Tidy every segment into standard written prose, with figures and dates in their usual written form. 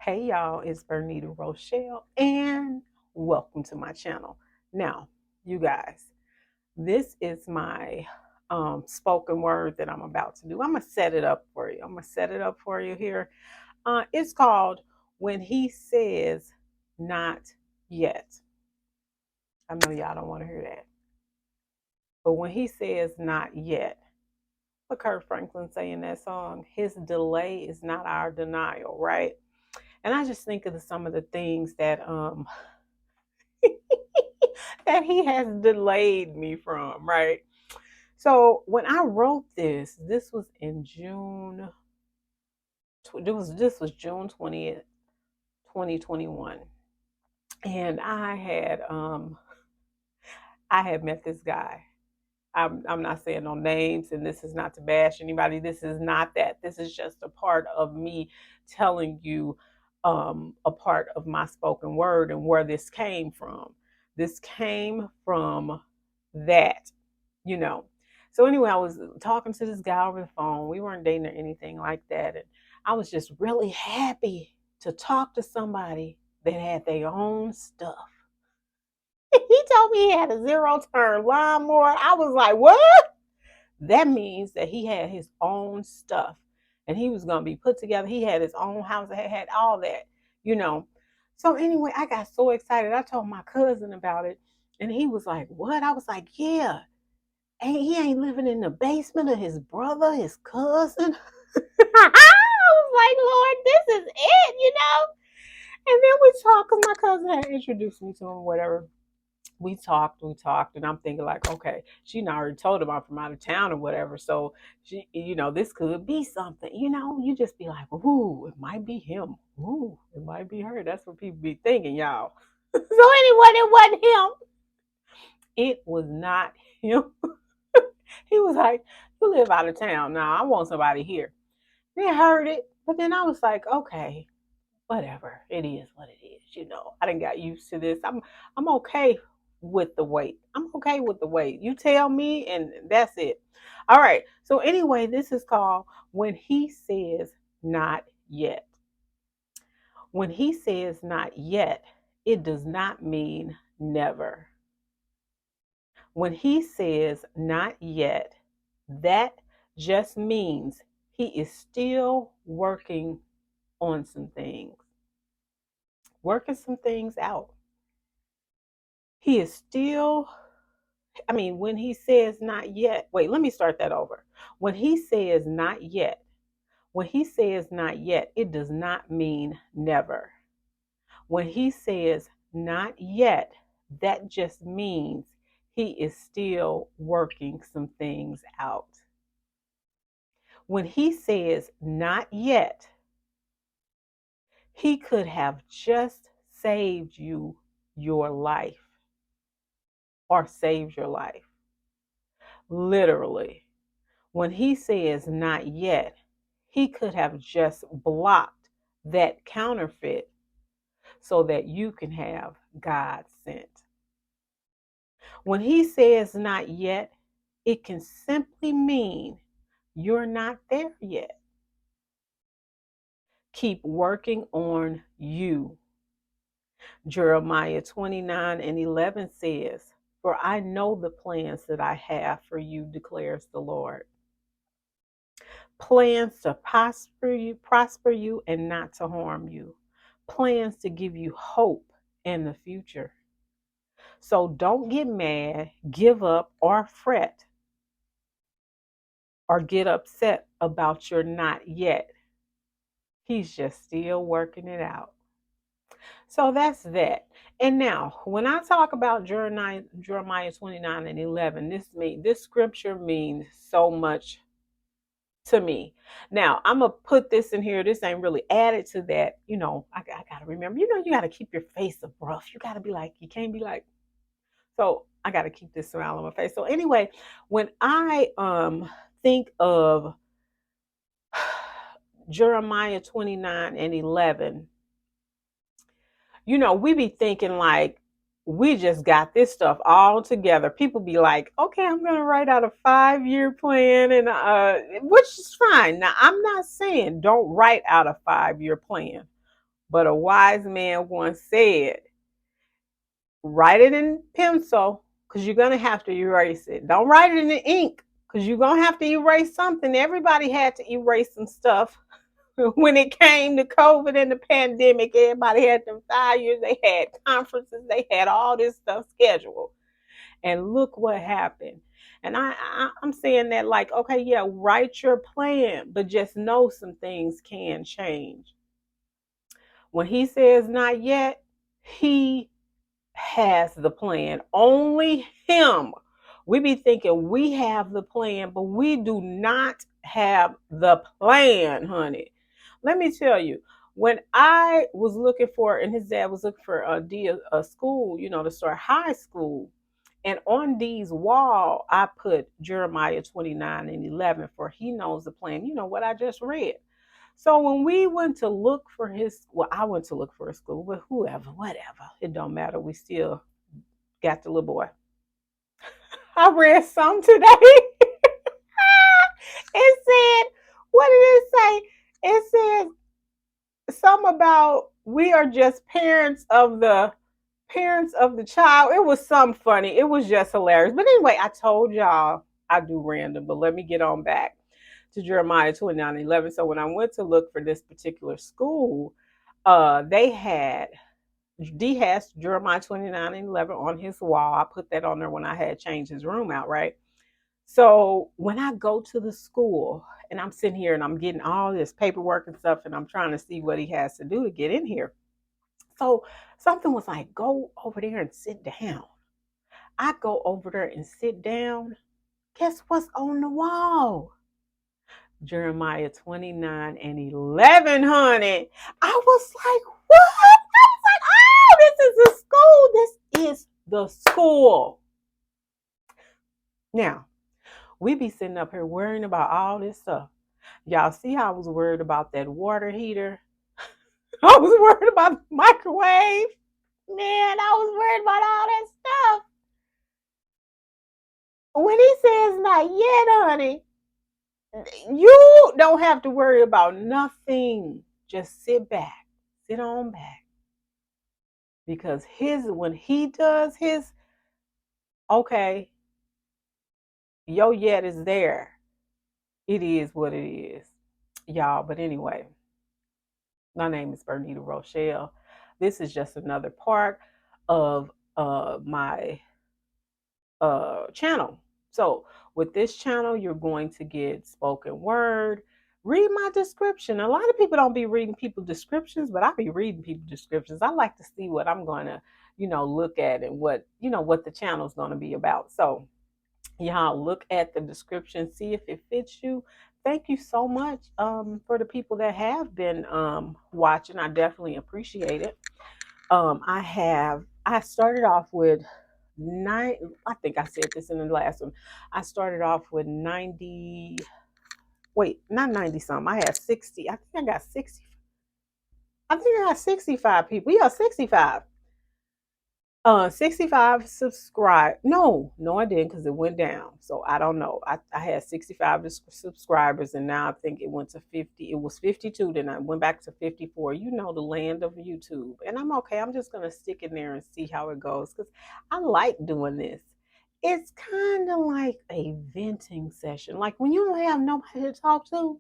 Hey y'all, it's Bernita Rochelle, and welcome to my channel. Now, you guys, this is my spoken word that I'm about to do. I'm gonna set it up for you. I'm gonna set it up for you here. It's called When He Says Not Yet. I know y'all don't want to hear that, but when He says not yet, what Kurt Franklin say in that song, his delay is not our denial, right? And I just think of some of the things that that he has delayed me from, right? So when I wrote this was in June. This was June 20th, 2021, and I had met this guy. I'm not saying no names, and this is not to bash anybody. This is not that. This is just a part of me telling you a part of my spoken word and where this came from. This came from that, you know. So anyway, I was talking to this guy over the phone. We weren't dating or anything like that, and I was just really happy to talk to somebody that had their own stuff. He told me he had a zero turn lawnmower. I was like, what? That means that he had his own stuff and he was going to be put together. He had his own house, had all that, you know. So, anyway, I got so excited. I told my cousin about it and he was like, what? I was like, yeah. He ain't living in the basement of his brother, his cousin. I was like, Lord, this is it, you know? And then we talked because my cousin had introduced me to him, whatever. We talked, and I'm thinking like, okay, she already told him I'm from out of town or whatever. So this could be something. You just be like, ooh, it might be him. Ooh, it might be her. That's what people be thinking, y'all. So anyway, it wasn't him. It was not him. He was like, you live out of town. Now I want somebody here. They heard it, but then I was like, okay, whatever. It is what it is. I didn't got used to this. I'm okay with the wait. I'm okay with the wait. You tell me, and that's it. All right. So anyway, this is called When He Says Not Yet. When He says not yet, it does not mean never. When He says not yet, that just means He is still on some things, working some things out. He is still, when he says not yet, wait, let me start that over. When he says not yet, when he says not yet, it does not mean never. When he says not yet, that just means he is still working some things out. When he says not yet, he could have just saved you your life or saved your life. Literally. When he says not yet, he could have just blocked that counterfeit so that you can have God sent. When he says not yet, it can simply mean you're not there yet. Keep working on you. Jeremiah 29:11 says, for I know the plans that I have for you, declares the Lord. Plans to prosper you and not to harm you. Plans to give you hope in the future. So don't get mad, give up, or fret, or get upset about your not yet. He's just still working it out. So that's that. And now, when I talk about Jeremiah 29:11, this scripture means so much to me. Now, I'm gonna put this in here. This ain't really added to that. I gotta remember. You gotta keep your face abrupt. You gotta be like, you can't be like. So I gotta keep this smile on my face. So anyway, when I think of Jeremiah 29:11, we be thinking like we just got this stuff all together. People be like, okay, I'm going to write out a 5-year plan, and which is fine. Now, I'm not saying don't write out a 5-year plan. But a wise man once said, write it in pencil because you're going to have to erase it. Don't write it in the ink because you're going to have to erase something. Everybody had to erase some stuff when it came to COVID and the pandemic. Everybody had them fires, they had conferences, they had all this stuff scheduled. And look what happened. And I'm saying that like, okay, yeah, write your plan, but just know some things can change. When he says not yet, he has the plan. Only him. We be thinking we have the plan, but we do not have the plan, honey. Let me tell you, when I was looking for, and his dad was looking for a school, to start high school, and on D's wall, I put Jeremiah 29 and 11, for he knows the plan. You know what I just read. So when we went to look for I went to look for a school, but whoever, whatever, it don't matter. We still got the little boy. I read some today. It said, what did it say? It said something about we are just parents of the child. It was something funny. It was just hilarious. But anyway, I told y'all I do random, but let me get on back to Jeremiah 29:11. So when I went to look for this particular school, they had D has Jeremiah 29:11 on his wall. I put that on there when I had changed his room out, right? So when I go to the school and I'm sitting here and I'm getting all this paperwork and stuff, and I'm trying to see what he has to do to get in here. So something was like, go over there and sit down. I go over there and sit down. Guess what's on the wall? Jeremiah 29:11, honey. I was like, what? I was like, oh, this is the school. This is the school. Now, we be sitting up here worrying about all this stuff. Y'all see how I was worried about that water heater? I was worried about the microwave. Man, I was worried about all that stuff. When he says not yet, honey, you don't have to worry about nothing. Just sit back. Sit on back. Because when he does his, okay, your yet is there. It is what it is. Y'all, but anyway, my name is Bernita Rochelle. This is just another part of my channel. So with this channel, you're going to get spoken word. Read my description. A lot of people don't be reading people's descriptions, but I be reading people's descriptions. I like to see what I'm going to, look at, and what the channel is going to be about. So y'all look at the description, see if it fits you. Thank you so much for the people that have been watching. I definitely appreciate it. I started off with I think I said this in the last one. I started off with 90, wait, not 90 something. I had 60. I think I got 65 people. Yeah, 65. 65 subscribe. No, I didn't, because it went down. So I don't know. I had 65 subscribers, and now I think it went to 50. It was 52, then I went back to 54. The land of YouTube. And I'm okay. I'm just gonna stick in there and see how it goes, because I like doing this. It's kind of like a venting session. Like when you don't have nobody to talk to,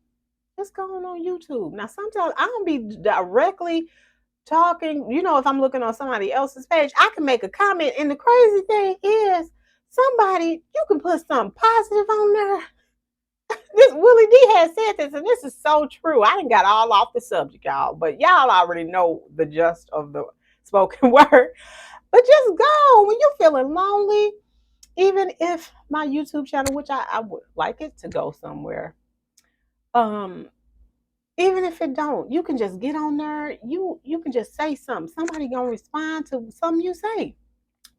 just go on YouTube. Now sometimes I don't be directly talking, if I'm looking on somebody else's page, I can make a comment. And the crazy thing is, you can put something positive on there. This Willie D has said this, and this is so true. I didn't got all off the subject, y'all, but y'all already know the gist of the spoken word. But just go when you're feeling lonely, even if my YouTube channel, which I would like it to go somewhere, even if it don't, you can just get on there. You can just say something. Somebody gonna respond to something you say.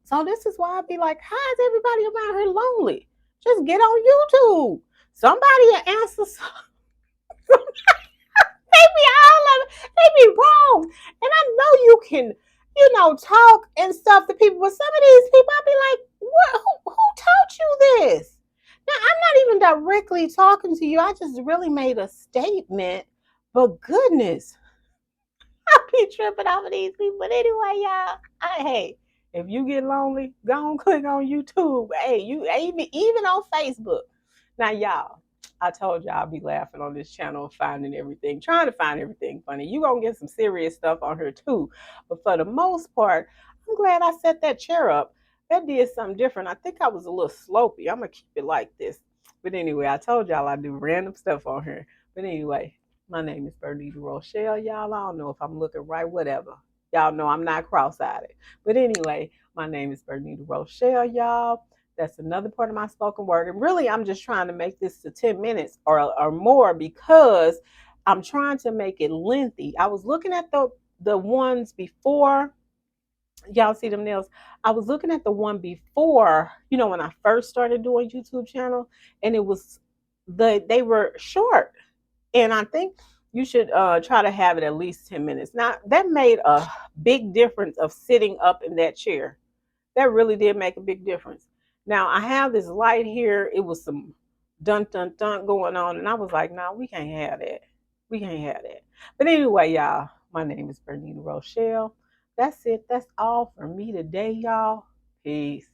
So this is why I be like, how is everybody around here lonely? Just get on YouTube. Somebody will answer. Maybe all of it. They be wrong, and I know you can, talk and stuff to people. But some of these people, I be like, what? Who taught you this? Now I'm not even directly talking to you. I just really made a statement. But goodness, I be be tripping off of these people. But anyway, y'all, hey, if you get lonely, go and click on YouTube. Hey, you even on Facebook. Now, y'all, I told y'all I'll be laughing on this channel, finding everything, trying to find everything funny. You gonna get some serious stuff on here too. But for the most part, I'm glad I set that chair up. That did something different. I think I was a little slopey. I'm gonna keep it like this. But anyway, I told y'all I do random stuff on here. But anyway, my name is Bernita Rochelle, y'all. I don't know if I'm looking right, whatever. Y'all know I'm not cross-eyed. But anyway, my name is Bernita Rochelle, y'all. That's another part of my spoken word. And really, I'm just trying to make this to 10 minutes or more because I'm trying to make it lengthy. I was looking at the ones before. Y'all see them nails? I was looking at the one before, when I first started doing YouTube channel, and it was they were short. And I think you should try to have it at least 10 minutes. Now, that made a big difference of sitting up in that chair. That really did make a big difference. Now, I have this light here. It was some dun dun dun going on. And I was like, no, we can't have that. We can't have that. But anyway, y'all, my name is Bernita Rochelle. That's it. That's all for me today, y'all. Peace.